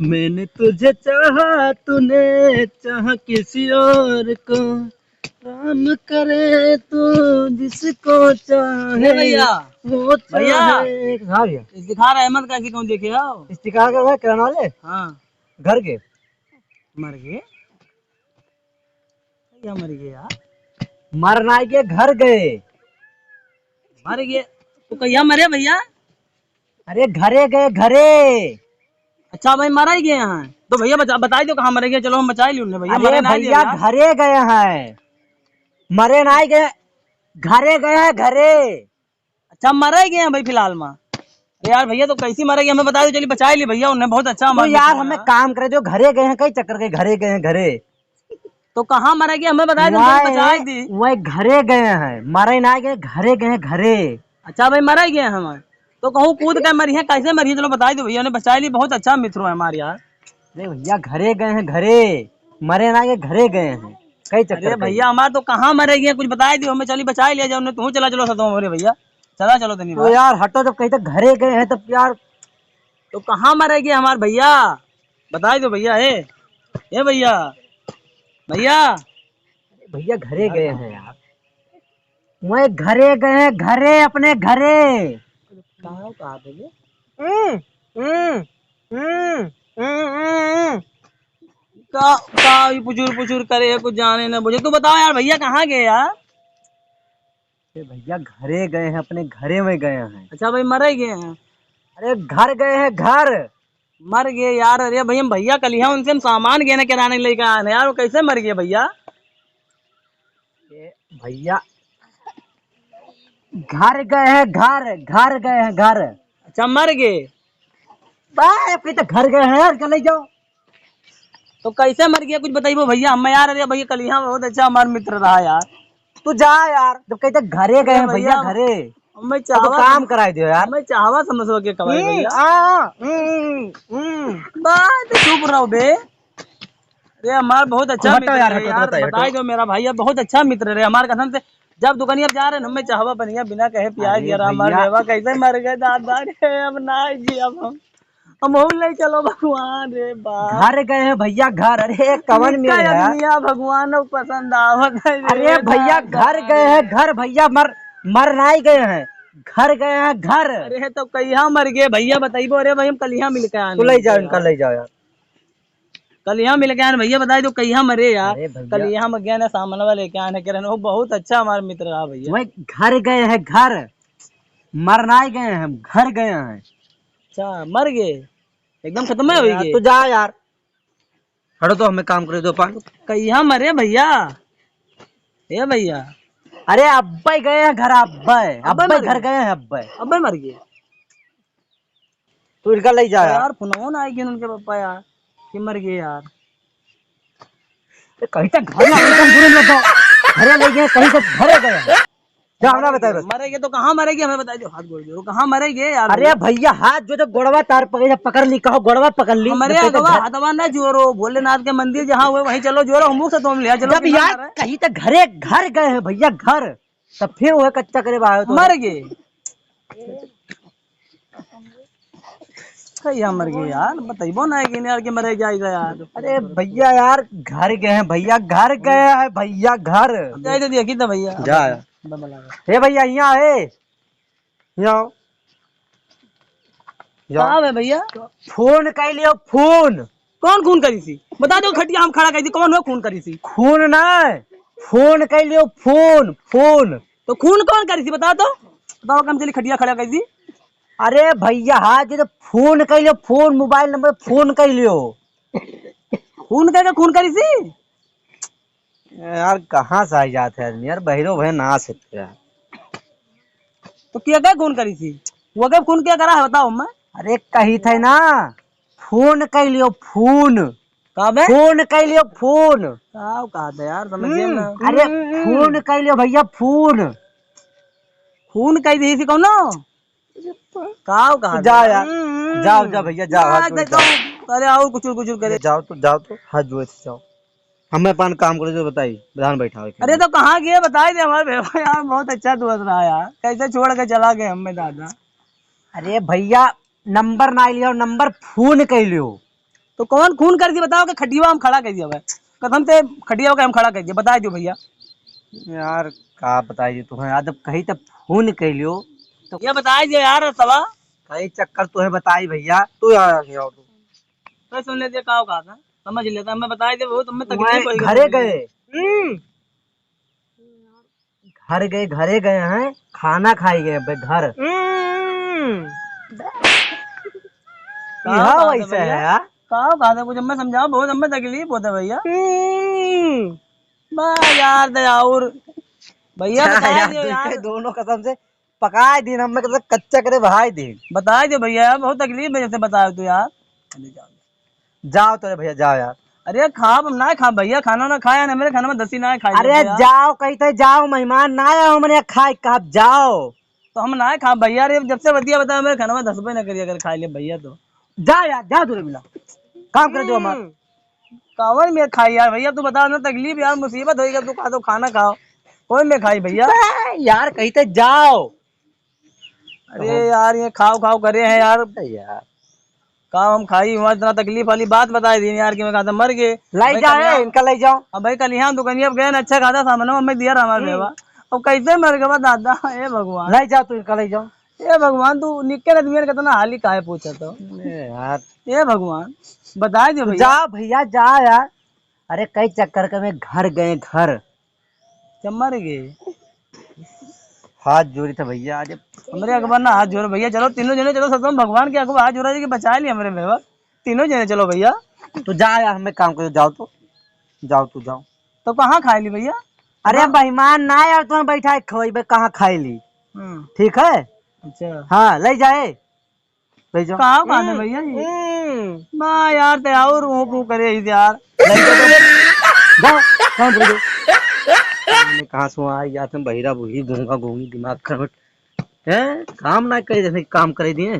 मैंने तुझे चाहा, तूने चाहा किसी और को, राम करे तू जिसको चाहे भैया वो भैया चाहे। हाँ भैया, इफ्तिखार अहमद का कौन देखे आओ? इस्तिकार का किराना वाले हाँ घर के मर गए या मर गए यार? मरना के घर गए। मर गए तो कहिया मरे भैया? अरे घरे गए घरे। अच्छा भाई मरा ही गए हैं तो भैया बताई दो कहाँ मरे गए, चलो हम बचा ही लूँ भैया। अरे मरे ना भैया घरे गए हैं, मरे नहीं गए, घरे गए हैं घरे। अच्छा मरा ही गए हैं भाई फिलहाल में। अरे यार भैया तो कैसी मरे गए हमें बता दो, चलिए बचा ही ली भैया, उन्हें बहुत अच्छा तो हमारे यार हमें काम करे जो घरे गए हैं, कई चक्कर के घरे गए हैं घरे। तो कहाँ मरे गए हमें बता दो, बचा ही दी। वही घरे गए हैं, मरे नहीं गए, घरे गए हैं घरे। अच्छा भाई मरा ही गए हैं हम तो कहूँ कूद के मरी है, कैसे मरी है चलो बता दो भैया, उन्हें बचा ली, बहुत अच्छा मित्र है हमारे यार। अरे भैया घरे गए हैं घरे, मरे ना गए घरे गए हैं, कई चक्कर। अरे भैया हमारे तो कहाँ मरे गए कुछ बता दी, हमें चली बचा ही लिया जाओ, तू चला चलो सतो बोले भैया, चला चलो धन्यवाद। तो यार हटो, जब कहीं तक घरे गए हैं तब यार। तो कहाँ मरे गए हमारे भैया, बता दो भैया। ए भैया भैया भैया घरे गए हैं यार, वही घरे गए हैं घरे, अपने घरे। कहाँ थे? हम्म, हम्म, हम्म, हम्म। का पुचुर पुचुर करे कुछ जाने ना मुझे, तू बताओ यार भैया कहाँ गए यार? अरे भैया घरे गए हैं, अपने घरे में गए हैं। अच्छा भाई मर ही गए हैं? अरे घर गए हैं घर। मर गए यार? अरे भैया भैया कल यहाँ उनसे हम सामान गए ना किराने लेकर आए यार, वो कैसे मर गए भैया? भैया घर गए हैं घर, घर गए हैं घर। अच्छा मर गए? फिर तो घर गए हैं यार, चले जाओ। तो कैसे मर गया कुछ बताइए भैया हमें यार। अरे भैया कल यहाँ बहुत अच्छा हमारा मित्र रहा यार। तू जा यार, जब कहीं तक घरे गए हैं भैया घरे, मैं तो काम कराई दियो यार। मैं चाहवा समझो के कमाई भैया। बात चुप रहो बे। अरे हमारा बहुत अच्छा मित्र यार, है यार, बताई दो मेरा भैया बहुत अच्छा मित्र है हमारे कसम से। जब दुकानिया जा रहे हैं हमें चाहवा बनिया बिना कहे प्याज गिरा हमारे बेवा कैसे मर गए दादा रे। अब ना जी अब हम ले चलो भगवान रे बाप। घर गए हैं भैया घर। अरे कवन में है भगवान पसंद आवत है। अरे भैया घर गए हैं घर, भैया मर नहीं गए हैं, घर गए हैं घर। अरे तो कहिया मर गए भैया बताइबो। अरे भाई हम कल यहाँ मिल के आए, तू ले जाओ इनका, ले जाओ यार, कल यहाँ मिल के आए भैया बताई तो कहिया मरे यार। कल यहाँ में गया ना सामान वाले लेके आने के, वो बहुत अच्छा हमारा मित्र रहा भैया। वही घर गए हैं घर, मर नहीं गए हैं, घर गए हैं। अच्छा मर गए एकदम खत्म है हो गए? तू जा यार, हटो तो हमें काम करे दो पान। कहिया मरे भैया? ए भैया अरे अब्बे गए हैं घर, अब्बे घर गए हैं, अब्बे मर गए। तू इनका ले जा यार फोन आएगी उनके पापा यार कि मर गए यार। कहीं तक घर घरे ले गए, कहीं तक घरे गए जाना बताए बस। मरेगे तो कहाँ मरेगी हमें बताइए, हाथ गोड़ जोड़ो कहाँ मरेगे यार? अरे भैया हाथ जो गोड़वा तार पकड़ ली, कहो गोड़वा पकड़ ली। हमारे हथवा ना जोरो, भोलेनाथ के मंदिर जहाँ हुए वहीं चलो जोरो, हम से तुम लिया चलो। यार कहीं तक घरे घर गए हैं भैया घर, तब फिर वो कच्चा करे मर गए। मर गए यार बताइबो ना कि यार के मरे जाएगा यार। अरे भैया यार घर गए हैं भैया, घर गए हैं भैया घर। तो देखी था भैया जा हे भैया यहाँ है, यहाँ है भैया। फोन कर लियो फोन। कौन खून करी सी बता दो, खटिया हम खड़ा कर दी, कौन हो खून करी सी? खून ना, फोन कर लियो फोन। फोन तो खून कौन करी सी बता दो, बताओ कम चली खटिया खड़ा कर दी। अरे भैया हाँ जी, तो फोन कर लियो फोन, मोबाइल नंबर फोन कर लियो। खून करके खून करी सी यार कहाँ से आई जाते आदमी यार, बहरो बहन ना सकते यार। तो क्या क्या खून करी सी, वो क्या खून क्या करा है बताओ मैं। अरे कही थे ना फोन कर लियो फोन, फोन कर लियो फोन। कहा था यार समझिए ना। अरे फोन कर लियो भैया फोन। खून कही दी सी कौन कहा जा यार, जाओ जा भैया जाओ। अरे और कुछ करे जाओ तो हाथ जोड़े से जाओ, हमें पान काम करे तो बताइए प्रधान बैठा हुआ। अरे तो कहाँ गए बताए थे हमारे यार, बहुत अच्छा दोस्त रहा यार, कैसे छोड़ के चला गए हमें दादा। अरे भैया नंबर ना लियो, नंबर फोन कर लियो। तो कौन खून कर दिया बताओ कि खटिया हम खड़ा कर दिया भाई कसम से खटिया के हम खड़ा कर दिया बता दो भैया यार का बताइए तुम्हें यार जब कहीं तब फोन कर लियो तो ये बता दो यार सवा कई चक्कर तुम्हें बताई भैया तू यार नहीं आओ तू तो सुन लेते कहा था समझ लेता मैं बता दे वो तुम्हें तकलीफ तुम्हें होगी घरे गए घरे गए हैं खाना खाई गए भाई घर कहाँ बात है वैसे भैया? है यार कहा बात है कुछ हमें समझाओ बहुत हमें तकलीफ होता है भैया बा यार दयाउर भैया बता दो यार दोनों कसम से पकाए दिन हमें कसम कच्चा करे भाई दिन बता दो भैया यार बहुत तकलीफ है जैसे बताओ तो यार जाओ तो भैया जाओ यार अरे खा हम ना खा भैया खाना ना खाया ना मेरे खाना में दसी ना खाई अरे जाओ कहीं तो जाओ मेहमान ना आया हमारे यहाँ खाए कब जाओ तो हम ना खा भैया रे जब से बतिया बताया मेरे खाना में 10 रुपए ना करिए अगर खा ले भैया तो जा यार जा दूर मिला काम कर दो हमारा कावन में खाई यार भैया तू बता ना तकलीफ यार मुसीबत होगी तू खा तो खाना खाओ कोई में खाई भैया यार कहीं तो जाओ अरे यार ये खाओ खाओ करे हैं यार यार काम हम खाई हुआ इतना तकलीफ वाली बात बता दी यार कि मैं खाता मर गए लाई जाओ इनका ले जाओ अब भाई कल यहाँ दुकानिया गए ना अच्छा खाता सामान हमें दिया रहा हमारे बेवा अब कैसे मर गया दादा ए भगवान लाई जाओ तू इनका ले जाओ ए भगवान तू निक्के रदमियर कितना हाल ही काहे पूछा तो यार ए भगवान बता दो भैया जा भैया जा यार अरे कई चक्कर के में घर गए घर जब मर गए हाथ जोड़ी था भैया आज हमारे अखबार ना हाथ जोड़ो भैया चलो तीनों जने चलो सच में भगवान के अखबार हाथ जोड़ा जी बचा लिया हमारे बेवा तीनों जने चलो भैया तू जा यार हमें काम करो जाओ तो जाओ तू जाओ तो कहाँ खाए ली भैया अरे मेहमान ना यार तुम्हें बैठा खोई कहाँ खाई ली ठीक है अच्छा हाँ ले जाए ले जाओ कहाँ खाते भैया जी माँ यार ते और ऊ करे यार जाओ काम करो कहाँ से आई या तुम बहिरा बुही गूंगा गूंगी दिमाग खराब है काम ना करे जैसे काम करे दिए